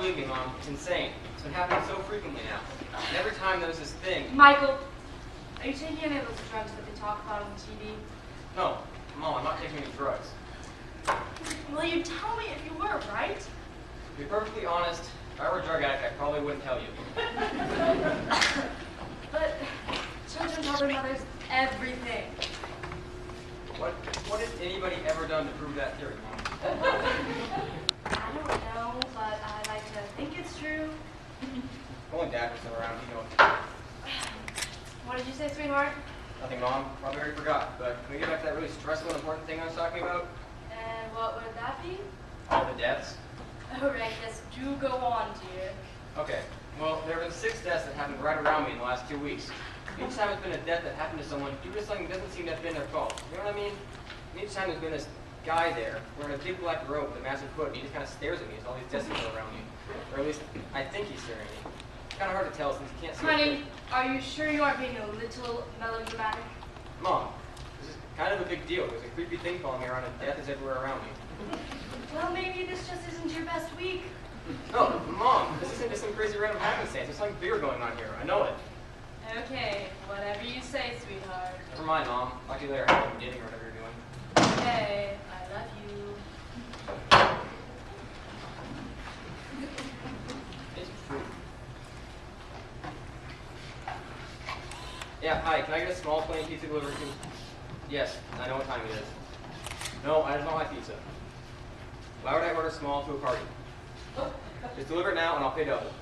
believe me, Mom. It's insane. It's been happening so frequently now. And every time there's this thing... Michael, are you taking any of those drugs that they talk about on TV? No, Mom, I'm not taking any drugs. Well, you'd tell me if you were, right? To be perfectly honest, if I were a drug addict, I probably wouldn't tell you. But children tell their mothers everything. What has anybody ever done to prove that theory, Mom? I don't know, but I like to think it's true. If only Dad was still around, he'd know. What did you say, sweetheart? Nothing, Mom. Probably already forgot. But can we get back to that really stressful and important thing I was talking about? And what would that be? All the deaths. All right, yes, do go on, dear. Okay. Well, there have been 6 deaths that happened right around me in the last 2 weeks. Each time it's been a death that happened to someone due to something that doesn't seem to have been their fault. You know what I mean? And each time there's been this guy there wearing a big black robe with a massive hood, and he just kind of stares at me as all these deaths go around me. Or at least, I think he's staring at me. It's kind of hard to tell since you can't see. Honey, are you sure you aren't being a little melodramatic? Mom, this is kind of a big deal. There's a creepy thing following me around, and death is everywhere around me. Well, maybe this just isn't your best week. No, Mom, this isn't just some crazy random happenstance. There's something bigger going on here. I know it. Okay, whatever you say, sweetheart. Never mind, Mom. Talk to you later. I'm dating or whatever you're doing. Okay, I love you. It's true. Yeah, hi. Can I get a small plain pizza delivered to? Yes, I know what time it is. No, I just want my pizza. Why would I order small to a party? Just deliver it now and I'll pay double.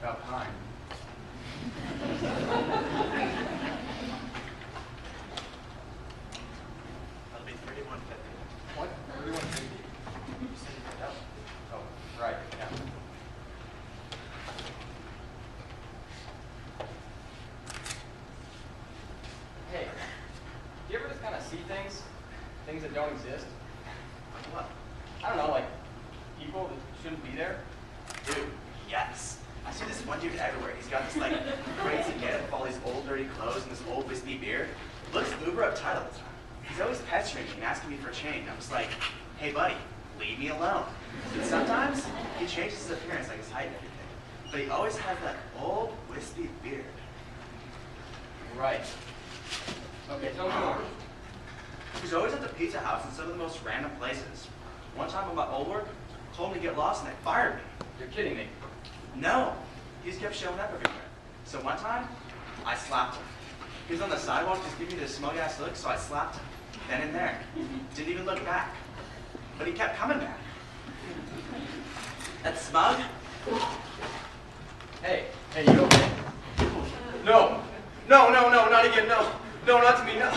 About time. That'll be $31.50. What? $31.50. You said you paid double. Oh, right, yeah. Hey, do you ever just kind of see things? Things that don't exist? What? I don't know, like people that shouldn't be there? Dude, yes. I see this one dude everywhere. He's got this like crazy getup with all these old dirty clothes and this old wispy beard. Looks uber uptight all the time. He's always pestering me and asking me for change. I'm just like, hey buddy, leave me alone. And sometimes he changes his appearance, like his height and everything. But he always has that old wispy beard. Right. Okay, tell me more. He's always at the pizza house in some of the most random places. One time on my old work, told me to get lost and they fired me. You're kidding me. No, he just kept showing up everywhere. So one time, I slapped him. He was on the sidewalk just giving me this smug-ass look, so I slapped him. Then and there. Didn't even look back. But he kept coming back. That smug? Hey, you okay? No, not again, no. No, not to me, no.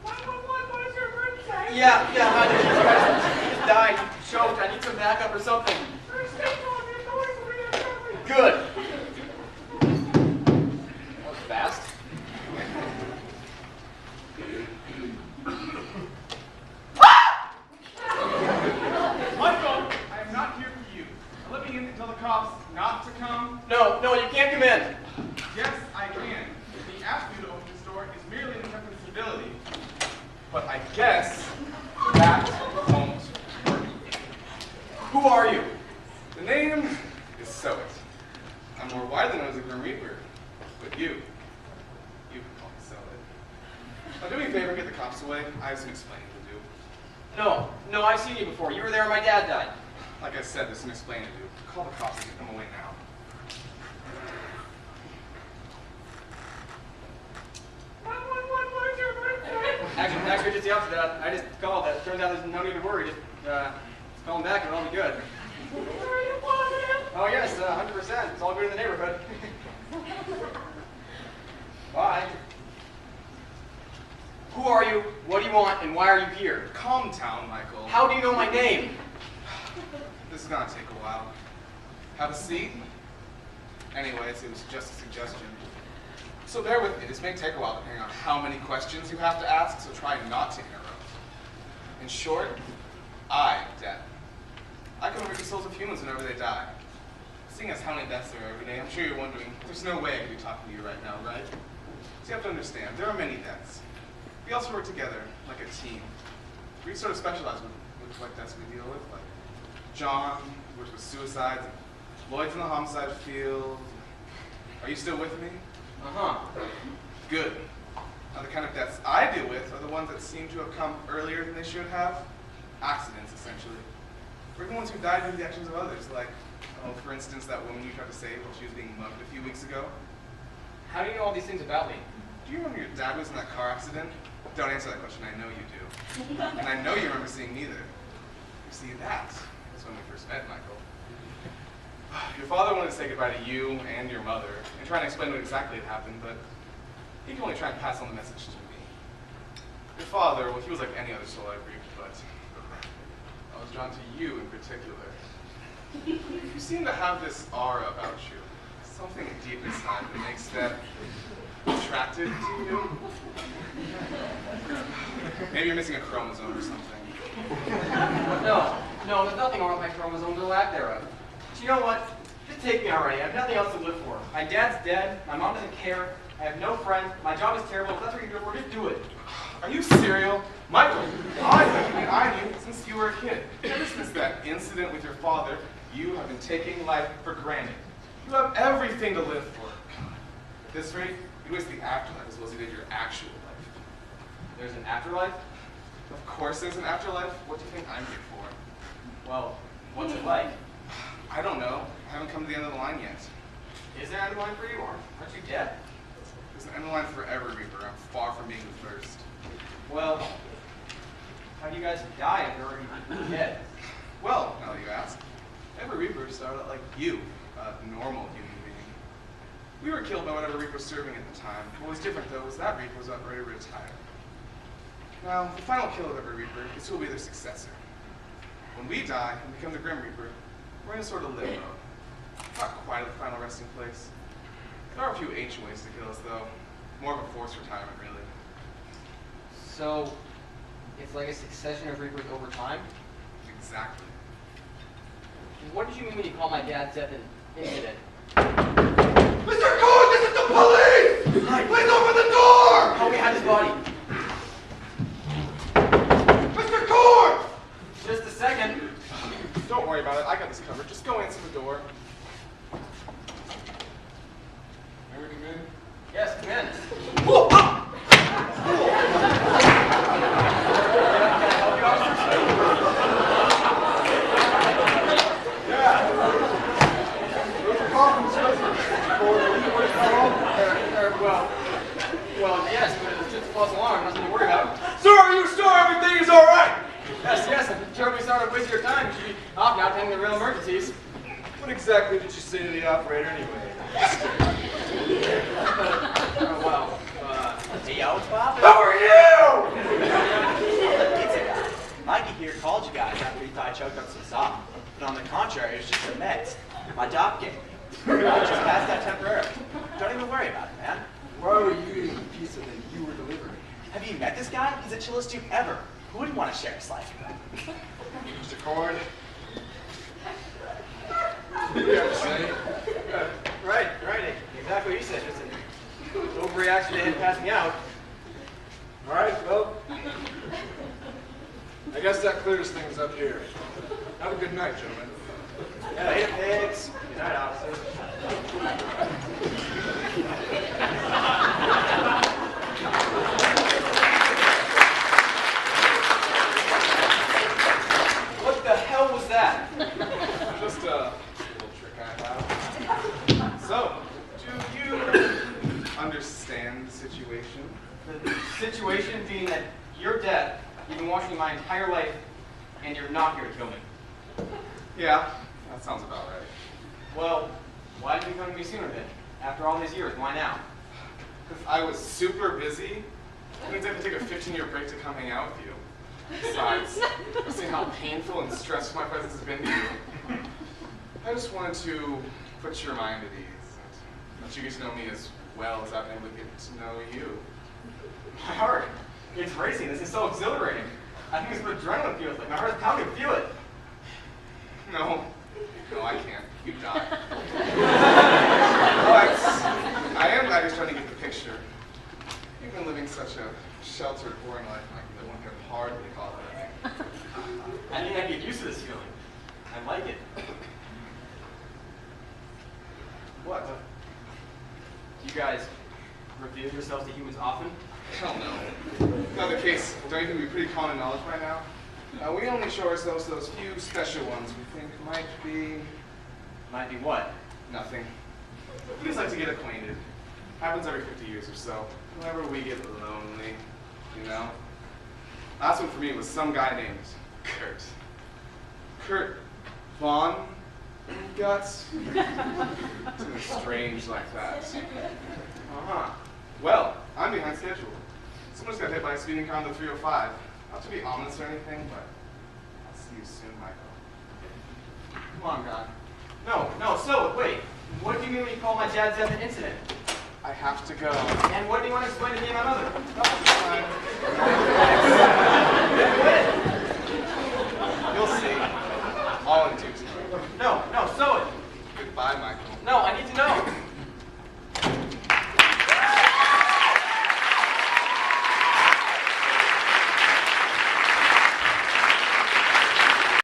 111, what is your birthday? Yeah, he just died, he choked. I need some backup or something. Good. That was fast. Michael, I am not here for you. I'm living in until the cops not to come. No, you can't come in. Yes, I can. If he asked you to open this door, it's merely an attempt at civility. But I guess that won't work. Who are you? The name is Sowit. I'm more widely known as a Grim Reaper. But you can call me Sowit. Now do me a favor, get the cops away. I have some explaining to do. No, I've seen you before. You were there when my dad died. Like I said, there's some explaining to do. Call the cops and get them away now. Actually, just the opposite of that. I just called that. Turns out there's no need to worry. Just call him back and it'll all be good. Oh yes, 100%. It's all good in the neighborhood. Bye. Who are you? What do you want? And why are you here? Calm down, Michael. How do you know my name? This is gonna take a while. Have a seat? Anyways, it was just a suggestion. So bear with me. This may take a while depending on how many questions you have to ask, so try not to interrupt. In short, I am dead. I can read the souls of humans whenever they die. Seeing as how many deaths there are every day, I'm sure you're wondering, there's no way I could be talking to you right now, right? So you have to understand, there are many deaths. We also work together, like a team. We sort of specialize with what deaths we deal with. Like John works with suicides, and Lloyd's in the homicide field. Are you still with me? Uh-huh. Good. Now, the kind of deaths I deal with are the ones that seem to have come earlier than they should have. Accidents, essentially. Or even ones who died due to the actions of others, like, for instance, that woman you tried to save while she was being mugged a few weeks ago. How do you know all these things about me? Do you remember your dad was in that car accident? Don't answer that question, I know you do. And I know you remember seeing me there. You see, that is when we first met, Michael. Your father wanted to say goodbye to you and your mother, and try and explain what exactly had happened, but he could only try and pass on the message to me. Your father, well, he was like any other soul I grieved, but I was drawn to you in particular. You seem to have this aura about you, something deep inside that makes that attracted to you. Maybe you're missing a chromosome or something. No, there's nothing wrong with my chromosomes or lack thereof. But you know what? Just take me already. I have nothing else to live for. My dad's dead. My mom doesn't care. I have no friends. My job is terrible. If that's what you're doing for, just do it. Are you serial? Michael, I knew since you were a kid. Ever since that incident with your father, you have been taking life for granted. You have everything to live for. At this rate, you waste the afterlife as well as you did your actual life. There's an afterlife? Of course there's an afterlife. What do you think I'm here for? Well, what's it like? I don't know. I haven't come to the end of the line yet. Is there an end line for you, or aren't you dead? There's an end line for every Reaper. I'm far from being the first. Well, how do you guys die if you're already dead? Well, now that you ask, every Reaper started out like you, a normal human being. We were killed by whatever Reaper was serving at the time. What was different, though, was that Reaper was about ready to retire. Now, the final kill of every Reaper is who will be their successor. When we die and become the Grim Reaper, we're in a sort of limbo. Not quite at the final resting place. There are a few ancient ways to kill us, though. More of a forced retirement, really. So, it's like a succession of Reapers over time? Exactly. What did you mean when you called my dad's death an incident? Mr. Coon, this is the police! Please open the door! How we had his body? Mr. Coon! Just a second. Don't worry about it. I got this covered. Just go answer the door. May we come in? Yes, come in. Whoa, ah! Well, yes, but it's just a false alarm. Nothing to worry about. Sir, are you sure everything is all right? Yes, I'm terribly sorry to waste your time. You should be off now attending the real emergencies. What exactly did you say to the operator anyway? Hey, yo, it's Bob. How are you? Pizza guy. Mikey here called you guys after he thought I choked up some salt. But on the contrary, it was just a meds. My doc gave me. I just passed out temporarily. Don't even worry about it, man. Why were you eating the pizza that you were delivering? Have you met this guy? He's the chillest dude ever. Who wouldn't want to share his life? Mr. Cord? What do you have to say? Right. Exactly what you said. Just an overreaction to him passing out. All right, well, I guess that clears things up here. Have a good night, gentlemen. Yeah, later, pigs. Good night, officer. What the hell was that? Just a little trick I have. So, do you understand the situation? The situation being that you're dead, you've been watching my entire life, and you're not here to kill me. Yeah, that sounds about right. Well, why didn't you come to me sooner then? After all these years, why now? Because I was super busy. It means I have to take a 15-year break to come hang out with you. Besides, I've seen how painful and stressful my presence has been to you. I just wanted to put your mind at ease and let you get to know me as well as I've been able to get to know you. My heart, it's racing. This is so exhilarating. I think it's what adrenaline feels like. My heart is pounding. Feel it. No, I can't. You die. But I am glad you're starting to get the picture. You've been living such a sheltered, boring life, Mikey, that one could hardly call it. I think I get used to this feeling. I like it. What? You guys reveal yourselves to humans often? Hell no. Not the case. Don't you think we're pretty common knowledge by now? We only show ourselves to those few special ones we think might be... Might be what? nothing. We just like to get acquainted. Happens every 50 years or so. Whenever we get lonely, you know? Last one for me was some guy named Kurt. Kurt Von Guts? Something strange like that. Uh-huh. Well, I'm behind schedule. Someone just got hit by a speeding car on the 305. Not to be ominous or anything, but I'll see you soon, Michael. Come on, God. No, so, wait. What do you mean when you call my dad's death an incident? I have to go. And what do you want to explain to me and my mother? No,